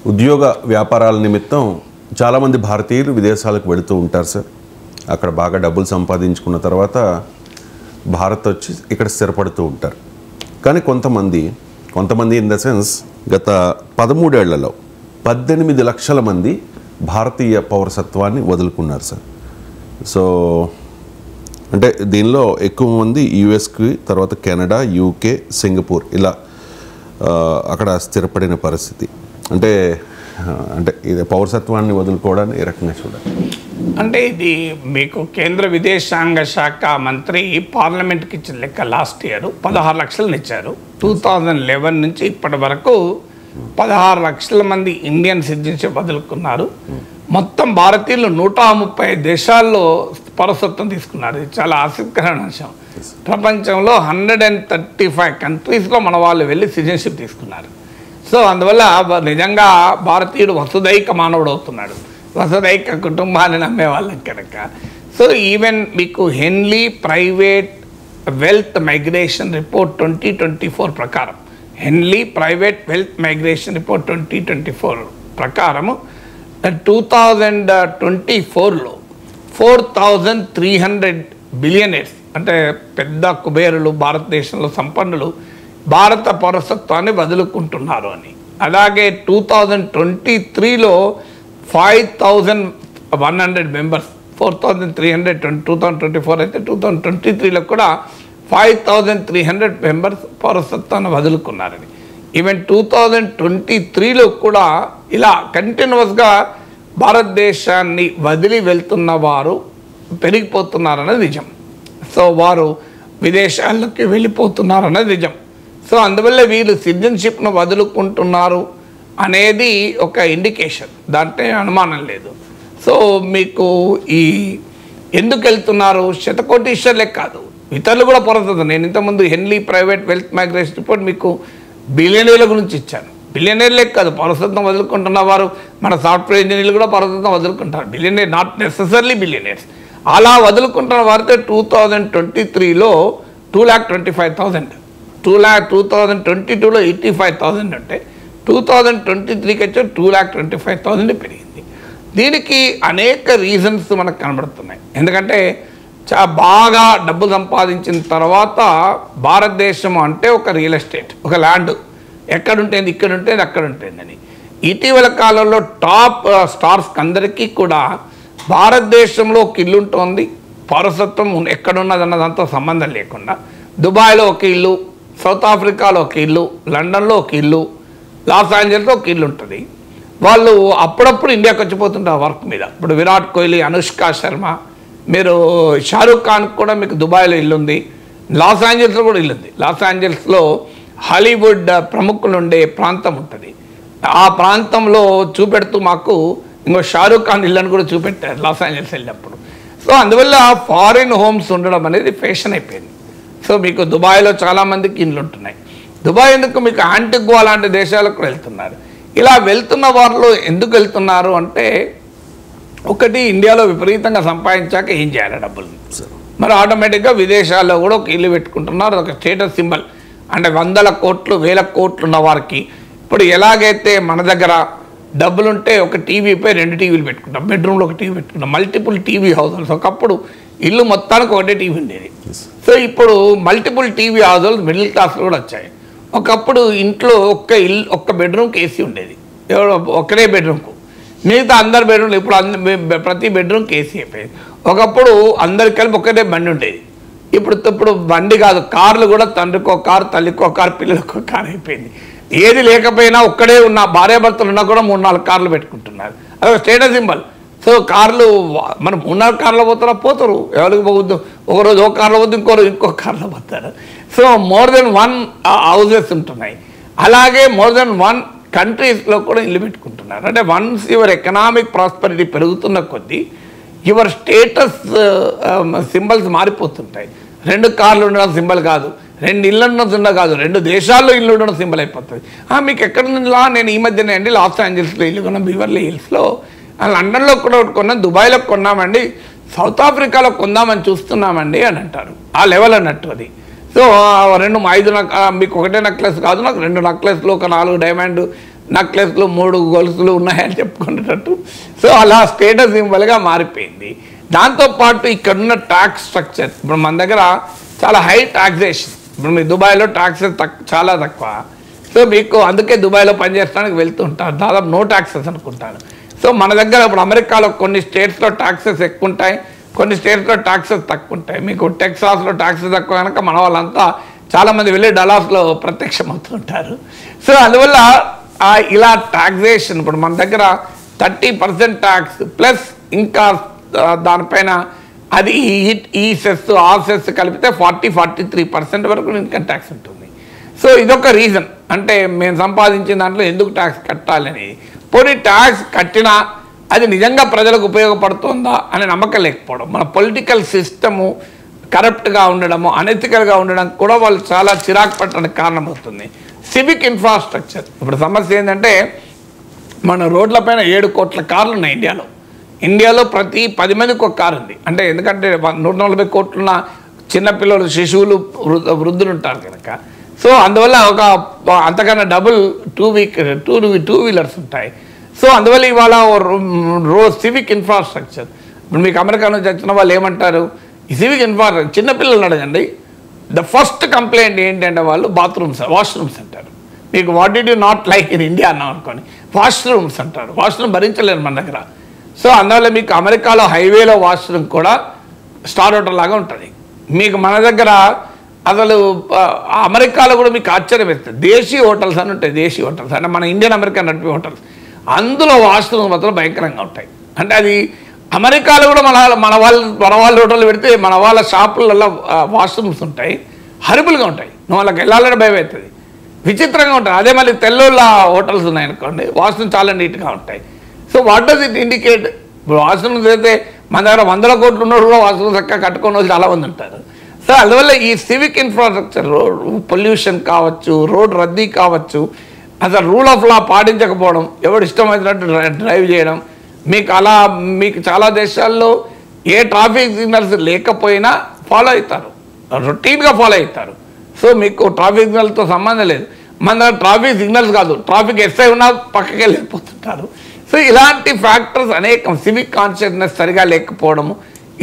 ఉద్యోగ వ్యాపారాల నిమిత్తం చాలామంది భారతీయులు విదేశాలకు వెళుతూ ఉంటారు సార్. అక్కడ బాగా డబ్బులు సంపాదించుకున్న తర్వాత భారత్ వచ్చి ఇక్కడ స్థిరపడుతూ ఉంటారు. కానీ కొంతమంది ఇన్ ద సెన్స్ గత 13 ఏళ్లలో 18 లక్షల మంది భారతీయ పౌరసత్వాన్ని వదులుకున్నారు సార్. సో అంటే దీనిలో ఎక్కువ మంది యుఎస్కి, తర్వాత కెనడా, యూకే, సింగపూర్ ఇలా అక్కడ స్థిరపడిన పరిస్థితి. అంటే ఇది పౌరసత్వాన్ని వదులుకోవడాన్ని ఏ రకంగా చూడాలి? అంటే ఇది మీకు కేంద్ర విదేశాంగ శాఖ మంత్రి పార్లమెంట్కి ఇచ్చిన లెక్క లాస్ట్ ఇయర్ 16 లక్షలను ఇచ్చారు. 2011 నుంచి ఇప్పటి వరకు 16 లక్షల మంది ఇండియన్ సిటిజన్షిప్ వదులుకున్నారు. మొత్తం భారతీయులు 130 దేశాల్లో పౌరసత్వం తీసుకున్నారు. ఇది చాలా ఆసక్తికరమైన అంశం. ప్రపంచంలో 135 కంట్రీస్లో మన వాళ్ళు వెళ్ళి సిటిజన్షిప్ తీసుకున్నారు. సో అందువల్ల నిజంగా భారతీయుడు వసుదైక మానవుడు అవుతున్నాడు, వసుదైక కుటుంబాన్ని నమ్మే వాళ్ళం కనుక. సో ఈవెన్ మీకు హెన్లీ ప్రైవేట్ వెల్త్ మైగ్రేషన్ రిపోర్ట్ 2024 ప్రకారం, హెన్లీ ప్రైవేట్ వెల్త్ మైగ్రేషన్ రిపోర్ట్ 2024 ప్రకారము 2024లో 4300 బిలియనర్స్ అంటే పెద్ద కుబేరులు, భారతదేశంలో సంపన్నులు భారత పౌరసత్వాన్ని వదులుకుంటున్నారు అని. అలాగే 2023లో 5100 మెంబర్స్, 4300 2024 అయితే 2023లో కూడా 5300 మెంబర్స్ పౌరసత్వాన్ని వదులుకున్నారని. ఈవెన్ 2023లో కూడా ఇలా కంటిన్యూస్గా భారతదేశాన్ని వదిలి వెళ్తున్న వారు పెరిగిపోతున్నారన్నది నిజం. సో వారు విదేశాల్లోకి వెళ్ళిపోతున్నారన్నది నిజం. సో అందువల్ల వీళ్ళు సిటిజన్షిప్ను వదులుకుంటున్నారు అనేది ఒక ఇండికేషన్, దాంట్లో అనుమానం లేదు. సో మీకు ఈ ఎందుకు వెళ్తున్నారు, శతకోటీశ్వర్లే కాదు ఇతరులు కూడా పౌరసత్వం. నేను ఇంతకుముందు హెన్లీ ప్రైవేట్ వెల్త్ మైగ్రేషన్ రిపోర్ట్ మీకు బిలియనీర్ల గురించి ఇచ్చాను. బిలియనీర్లే కాదు పౌరసత్వం వదులుకుంటున్న వారు, మన సాఫ్ట్వేర్ ఇంజనీర్లు కూడా పౌరసత్వం వదులుకుంటారు. Billionaire, not necessarily billionaires. అలా వదులుకుంటున్న వారితో 2023లో 2,25,000, 2022లో 85,000 అంటే 2023కి వచ్చి 2,25,000 పెరిగింది. దీనికి అనేక రీజన్స్ మనకు కనబడుతున్నాయి. ఎందుకంటే బాగా డబ్బు సంపాదించిన తర్వాత భారతదేశం అంటే ఒక రియల్ ఎస్టేట్, ఒక ల్యాండ్, ఎక్కడుంటేంది ఇక్కడ ఉంటేది అక్కడ ఉంటేందని. ఇటీవల కాలంలో టాప్ స్టార్స్ అందరికీ కూడా భారతదేశంలో ఒక ఇల్లు ఉంటుంది, పౌరసత్వం ఎక్కడున్నదన్నదంతా సంబంధం లేకుండా. దుబాయ్లో ఒక ఇల్లు, సౌత్ ఆఫ్రికాలో ఒక ఇల్లు, లండన్లో ఒక ఇల్లు, లాస్ ఏంజల్స్లో ఒక ఇల్లు ఉంటుంది. వాళ్ళు అప్పుడప్పుడు ఇండియాకి వచ్చిపోతుంటారు వర్క్ మీద. ఇప్పుడు విరాట్ కోహ్లీ, అనుష్క శర్మ, మీరు షారూఖ్ ఖాన్ కూడా మీకు దుబాయ్లో ఇల్లు ఉంది, లాస్ ఏంజల్స్లో కూడా ఇల్లు ఉంది. లాస్ ఏంజల్స్లో హాలీవుడ్ ప్రముఖులు ఉండే ప్రాంతం ఉంటుంది. ఆ ప్రాంతంలో చూపెడుతూ మాకు ఇంకో షారూఖ్ ఖాన్ ఇల్లు అని కూడా చూపెట్టారు లాస్ ఏంజల్స్ వెళ్ళినప్పుడు. సో అందువల్ల ఫారిన్ హోమ్స్ ఉండడం అనేది ఫ్యాషన్ అయిపోయింది. సో మీకు దుబాయ్లో చాలామందికి ఇండ్లు ఉంటున్నాయి. దుబాయ్ ఎందుకు, మీకు యాంటిగ్వా లాంటి దేశాలకు కూడా వెళ్తున్నారు. ఇలా వెళ్తున్న వారిలో ఎందుకు వెళ్తున్నారు అంటే, ఒకటి ఇండియాలో విపరీతంగా సంపాదించాక ఏం చేయాలి డబ్బులు, మరి ఆటోమేటిక్గా విదేశాల్లో కూడా ఒక ఇల్లు పెట్టుకుంటున్నారు. ఒక స్టేటస్ సింబల్. అంటే 100 కోట్లు 1000 కోట్లు ఉన్న వారికి ఇప్పుడు ఎలాగైతే మన దగ్గర డబ్బులుంటే ఒక టీవీపై 2 టీవీలు పెట్టుకుంటాం, బెడ్రూమ్లో ఒక టీవీ పెట్టుకుంటాం, మల్టిపుల్ టీవీ హౌస్. ఒకప్పుడు ఇల్లు మొత్తానికి ఒకటే టీవీ ఉండేది. సో ఇప్పుడు మల్టిపుల్ టీవీ హౌస్ మిడిల్ క్లాస్లో కూడా వచ్చాయి. ఒకప్పుడు ఇంట్లో ఒక్క బెడ్రూమ్కి ఏసీ ఉండేది, ఒక్కడే బెడ్రూమ్కు, మిగతా అందరి బెడ్రూమ్లు ఇప్పుడు ప్రతి బెడ్రూమ్కి ఏసీ అయిపోయింది. ఒకప్పుడు అందరికి కలిపి ఒక్కటే బండి ఉండేది. ఇప్పుడు బండి కాదు, కార్లు కూడా తండ్రికో కారు, తల్లికో కారు, పిల్లలకో కారు అయిపోయింది. ఏది లేకపోయినా ఒక్కడే ఉన్న భార్యాభర్తలు ఉన్నా కూడా 3-4 కార్లు పెట్టుకుంటున్నారు. అదొక స్టేటస్ సింబల్. సో కార్లు మనం 3-4 కార్లో పోతారు, ఎవరికి పోవద్దు, ఒకరోజు ఒక కార్లో పోద్దు, ఇంకో కార్లో పోతారు. సో మోర్ దెన్ 1 హౌజెస్ ఉంటున్నాయి. అలాగే మోర్ దెన్ 1 కంట్రీస్లో కూడా ఇల్లు పెట్టుకుంటున్నారు. అంటే వన్స్ యువర్ ఎకనామిక్ ప్రాస్పరిటీ పెరుగుతున్న కొద్దీ యువర్ స్టేటస్ సింబల్స్ మారిపోతుంటాయి. 2 కార్లు ఉండడం సింబల్ కాదు, 2 ఇళ్ళు ఉండడం సింబల్ కాదు, 2 దేశాల్లో ఇల్లు ఉండడం సింబల్ అయిపోతుంది. మీకు ఎక్కడ నుండిలా, నేను ఈ మధ్యనే అండి లాస్ ఏంజల్స్లో ఇల్లు కొన్నాం, బీవర్లీ హిల్స్లో, లండన్లో కూడా కొన్నాం, దుబాయ్లో కొన్నామండి, సౌత్ ఆఫ్రికాలో కొందామని చూస్తున్నామండి అని అంటారు. ఆ లెవెల్ అన్నట్టు అది. సో 5 మీకు ఒకటే నెక్లెస్ కాదు, నాకు 2 నెక్లెస్లు, ఒక 4 డైమండ్, నెక్లెస్లు 3 గొలుసులు ఉన్నాయని చెప్పుకునేటట్టు. సో అలా స్టేటస్ సింబల్గా మారిపోయింది. దాంతోపాటు ఇక్కడున్న ట్యాక్స్ స్ట్రక్చర్, ఇప్పుడు మన దగ్గర చాలా హై టాక్సేషన్. ఇప్పుడు మీ దుబాయ్లో ట్యాక్సెస్ చాలా తక్కువ. సో మీకు అందుకే దుబాయ్లో పనిచేయడానికి వెళ్తూ ఉంటారు, దాదాపు నో ట్యాక్సెస్ అనుకుంటాను. సో మన దగ్గర ఇప్పుడు అమెరికాలో కొన్ని స్టేట్స్లో ట్యాక్సెస్ ఎక్కువ ఉంటాయి, కొన్ని స్టేట్స్లో ట్యాక్సెస్ తక్కువ ఉంటాయి. మీకు టెక్సాస్లో ట్యాక్సెస్ తక్కువ కనుక మన వాళ్ళంతా చాలామంది వెళ్ళి డలాస్లో ప్రత్యక్షమవుతుంటారు. సో అందువల్ల ఇలా టాక్సేషన్ ఇప్పుడు మన దగ్గర 30% ట్యాక్స్ ప్లస్ ఇంకా దానిపైన అది ఈ సెస్ ఆ సెస్ కలిపితే 43% వరకు ఇన్కమ్ ట్యాక్స్ ఉంటుంది. సో ఇదొక రీజన్, అంటే మేము సంపాదించిన దాంట్లో ఎందుకు ట్యాక్స్ కట్టాలని. పోనీ ట్యాక్స్ కట్టినా అది నిజంగా ప్రజలకు ఉపయోగపడుతుందా అనే నమ్మకం లేకపోవడం, మన పొలిటికల్ సిస్టము కరప్ట్గా ఉండడము, అనెథికల్గా ఉండడం కూడా వాళ్ళు చాలా చిరాకు పట్టడానికి కారణమవుతుంది. సివిక్ ఇన్ఫ్రాస్ట్రక్చర్, ఇప్పుడు సమస్య ఏంటంటే మన రోడ్లపైన 7 కోట్ల కార్లు ఉన్నాయి ఇండియాలో ప్రతి 10 మందికి ఒక కారు ఉంది. అంటే ఎందుకంటే 140 కోట్లున్న చిన్నపిల్లలు, శిశువులు, వృద్ధులు ఉంటారు కనుక. సో అందువల్ల ఒక అంతకన్నా డబుల్ టూ వీలర్స్ ఉంటాయి. సో అందువల్ల ఇవాళ సివిక్ ఇన్ఫ్రాస్ట్రక్చర్, ఇప్పుడు మీకు అమెరికా నుంచి వచ్చిన వాళ్ళు ఏమంటారు, ఈ సివిక్ ఇన్ఫ్రాస్ట్రక్చర్ చిన్నపిల్లలు అడగండి, ద ఫస్ట్ కంప్లైంట్ ఏంటంటే వాళ్ళు వాష్రూమ్స్ అంటారు. మీకు what did you not like in India అన్నాం అనుకోని, వాష్రూమ్స్ అంటారు. వాష్రూమ్ భరించలేరు మన దగ్గర. సో అందువల్ల మీకు అమెరికాలో హైవేలో వాష్రూమ్ కూడా స్టార్ హోటల్ లాగా ఉంటుంది. మీకు మన దగ్గర అసలు అమెరికాలో కూడా మీకు ఆశ్చర్యం వేస్తుంది, దేశీ హోటల్స్ అని ఉంటాయి. దేశీ హోటల్స్ అంటే మన ఇండియన్ అమెరికన్ నడిపే హోటల్స్, అందులో వాష్రూమ్స్ మాత్రం భయంకరంగా ఉంటాయి. అంటే అది అమెరికాలో కూడా మన వాళ్ళ హోటల్ పెడితే మన వాళ్ళ షాపులలో వాష్రూమ్స్ ఉంటాయి, హరిబుల్గా ఉంటాయి. నువ్వు వాళ్ళకి వెళ్ళాలని భయం అవుతుంది, విచిత్రంగా ఉంటాయి. అదే మళ్ళీ తెల్లోళ్ళ హోటల్స్ ఉన్నాయనుకోండి, వాష్రూమ్ చాలా నీట్గా ఉంటాయి. So what does it indicate? ఇప్పుడు వాష్రూమ్స్ అయితే మన దగ్గర 100 కోట్లు ఉన్నోడు కూడా వాష్రూమ్ చక్కగా కట్టుకున్న వాళ్ళు చాలామంది ఉంటారు. సో అందువల్ల ఈ సివిక్ ఇన్ఫ్రాస్ట్రక్చర్, పొల్యూషన్ కావచ్చు, రోడ్ రద్దీ కావచ్చు, అసలు రూల్ ఆఫ్ లా పాటించకపోవడం, ఎవడు ఇష్టమైనట్టు డ్రైవ్ చేయడం, మీకు చాలా దేశాల్లో ఏ ట్రాఫిక్ సిగ్నల్స్ లేకపోయినా ఫాలో అవుతారు, రొటీన్గా ఫాలో అవుతారు. సో మీకు ట్రాఫిక్ సిగ్నల్తో సంబంధం లేదు. మన దగ్గర ట్రాఫిక్ సిగ్నల్స్ కాదు, ట్రాఫిక్ ఎస్ఐ ఉన్నా పక్కకి వెళ్ళిపోతుంటారు. సో ఇలాంటి ఫ్యాక్టర్స్ అనేకం, సివిక్ కాన్షియస్నెస్ సరిగా లేకపోవడము,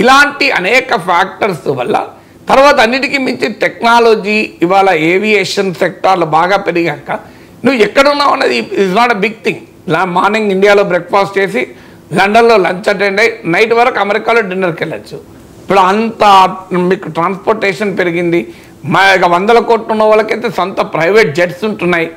ఇలాంటి అనేక ఫ్యాక్టర్స్ వల్ల, తర్వాత అన్నిటికీ మించి టెక్నాలజీ ఇవాళ ఏవియేషన్ సెక్టార్లు బాగా పెరిగాక నువ్వు ఎక్కడున్నావు అన్నది is not a big thing. Morning ఇండియాలో బ్రేక్ఫాస్ట్ చేసి లండన్లో లంచ్ అటెండ్ అయ్యి నైట్ వరకు అమెరికాలో డిన్నర్కి వెళ్ళచ్చు. ఇప్పుడు అంత మీకు ట్రాన్స్పోర్టేషన్ పెరిగింది. మా 100 కోట్లు ఉన్న వాళ్ళకైతే సొంత ప్రైవేట్ జెట్స్ ఉంటున్నాయి.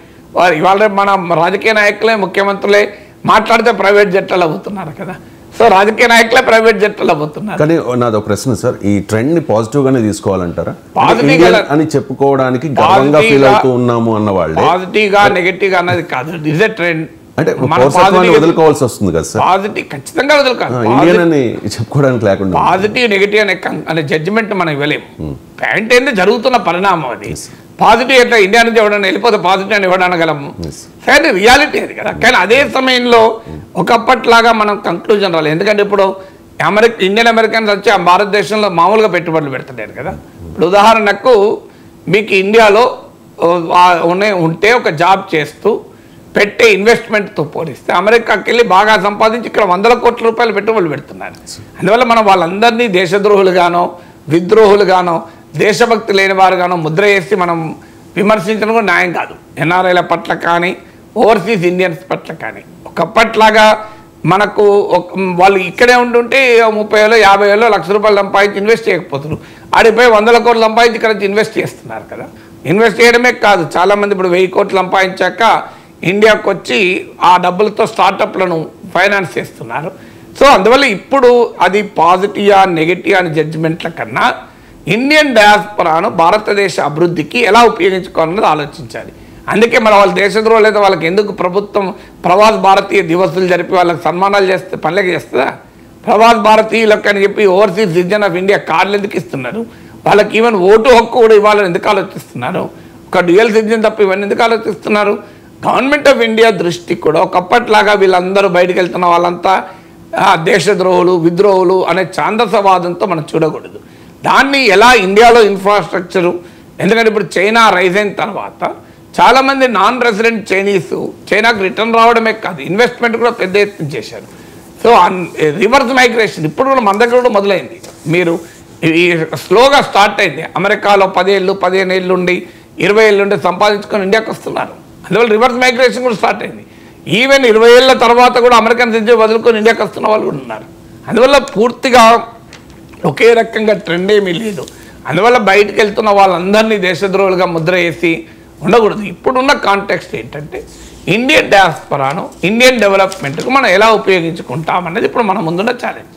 ఇవాళ మన రాజకీయ నాయకులే, ముఖ్యమంత్రులే మాట్లాడితే ప్రైవేట్ జెట్లు అవుతున్నారు కదా. సో రాజకీయ నాయకులే ప్రైవేట్ జెట్లు అవుతున్నారు. కానీ నాది ఒక ప్రశ్న సార్, ఈ ట్రెండ్ ని పాజిటివ్ గానే తీసుకోవాలంటారా? పాజిటివ్ అని చెప్పుకోవడానికి గర్వంగా ఫీల్ అవుతూ ఉన్నాము అన్న వాళ్ళు పాజిటివ్ గా నెగటివ్ గా అన్నది కాదు, ఇట్ ఇస్ ఎ ట్రెండ్. అంటే వదులుకోవాల్సి వస్తుంది కదా సార్? పాజిటివ్ ఖచ్చితంగా వదులుకోవాలి, ఇండియన్ అని చెప్పుకోవడానికి లేకుండా. పాజిటివ్ నెగటివ్ అనే జడ్జిమెంట్ మనం ఇవ్వలేము. పాయింట్ ఏంటంటే జరుగుతున్న పరిణామం అది. పాజిటివ్ ఎట్లా ఇండియా నుంచి ఎవడన్నా వెళ్ళిపోతే పాజిటివ్ అని ఇవ్వడనగలము, సరే రియాలిటీ అది కదా. కానీ అదే సమయంలో ఒకప్పట్లాగా మనం కంక్లూజన్ రాలేదు. ఎందుకంటే ఇప్పుడు ఇండియన్ అమెరికన్స్ వచ్చి ఆ భారతదేశంలో మామూలుగా పెట్టుబడులు పెడతలేరు కదా. ఇప్పుడు ఉదాహరణకు మీకు ఇండియాలో ఉంటే ఒక జాబ్ చేస్తూ పెట్టే ఇన్వెస్ట్మెంట్తో పోలిస్తే అమెరికాకి వెళ్ళి బాగా సంపాదించి ఇక్కడ 100 కోట్ల రూపాయలు పెట్టుబడులు పెడుతున్నారు. అందువల్ల మనం వాళ్ళందరినీ దేశద్రోహులుగానో, విద్రోహులుగానో, దేశభక్తి లేని వారుగానో ముద్ర వేసి మనం విమర్శించడం కూడా న్యాయం కాదు. ఎన్ఆర్ఐల పట్ల కానీ, ఓవర్సీస్ ఇండియన్స్ పట్ల కానీ. ఒకప్పట్లాగా మనకు వాళ్ళు ఇక్కడే ఉంటుంటే 30,000, 50,000, ₹1,00,000 సంపాదించి ఇన్వెస్ట్ చేయకపోతున్నారు. ఆడిపోయి 100 కోట్లు సంపాదించి ఇక్కడ ఇన్వెస్ట్ చేస్తున్నారు కదా. ఇన్వెస్ట్ చేయడమే కాదు, చాలామంది ఇప్పుడు 1000 కోట్లు సంపాదించాక ఇండియాకు వచ్చి ఆ డబ్బులతో స్టార్టప్లను ఫైనాన్స్ చేస్తున్నారు. సో అందువల్ల ఇప్పుడు అది పాజిటివా నెగటివ్ అని జడ్జిమెంట్ల కన్నా ఇండియన్ డయాస్పరాను భారతదేశ అభివృద్ధికి ఎలా ఉపయోగించుకోవాలన్నది ఆలోచించాలి. అందుకే మన వాళ్ళ దేశద్రోహులు లేదా వాళ్ళకి ఎందుకు ప్రభుత్వం ప్రవాస్ భారతీయ దివసులు జరిపి వాళ్ళకి సన్మానాలు చేస్తే పనులకి చేస్తుందా? ప్రవాస్ భారతీయులకు అని చెప్పి ఓవర్సీస్ సిటిజన్ ఆఫ్ ఇండియా కార్డులు ఎందుకు ఇస్తున్నారు? వాళ్ళకి ఈవెన్ ఓటు హక్కు కూడా ఇవ్వాలని ఎందుకు ఆలోచిస్తున్నారు? ఒక డ్యూయల్ సిటిజన్ తప్ప ఇవన్నీ ఎందుకు ఆలోచిస్తున్నారు? గవర్నమెంట్ ఆఫ్ ఇండియా దృష్టి కూడా ఒకప్పట్లాగా వీళ్ళందరూ బయటకు వెళ్తున్న వాళ్ళంతా దేశద్రోహులు, విద్రోహులు అనే ఛాందసవాదంతో మనం చూడకూడదు. దాన్ని ఎలా ఇండియాలో ఇన్ఫ్రాస్ట్రక్చరు, ఎందుకంటే ఇప్పుడు చైనా రైజ్ అయిన తర్వాత చాలామంది నాన్ రెసిడెంట్ చైనీస్ చైనాకు రిటర్న్ రావడమే కాదు, ఇన్వెస్ట్మెంట్ కూడా పెద్ద ఎత్తున చేశారు. సో రివర్స్ మైగ్రేషన్ ఇప్పుడు కూడా మన దగ్గర కూడా మొదలైంది. మీరు ఈ స్లోగా స్టార్ట్ అయింది. అమెరికాలో 10 ఏళ్ళు 15 ఏళ్ళు ఉండి 20 ఏళ్ళు ఉండి సంపాదించుకొని ఇండియాకి వస్తున్నారు. అందువల్ల రివర్స్ మైగ్రేషన్ కూడా స్టార్ట్ అయింది. ఈవెన్ 20 ఏళ్ళ తర్వాత కూడా అమెరికన్ సిటిజన్ వదులుకొని ఇండియాకి వస్తున్న వాళ్ళు కూడా ఉన్నారు. అందువల్ల పూర్తిగా ఒకే రకంగా ట్రెండ్ ఏమీ లేదు. అందువల్ల బయటకు వెళ్తున్న వాళ్ళందరినీ దేశద్రోహులుగా ముద్ర వేసి ఉండకూడదు. ఇప్పుడున్న కాంటెక్స్ట్ ఏంటంటే ఇండియన్ డయాస్పరాను ఇండియన్ డెవలప్మెంట్కు మనం ఎలా ఉపయోగించుకుంటామన్నది ఇప్పుడు మన ముందున్న ఛాలెంజ్.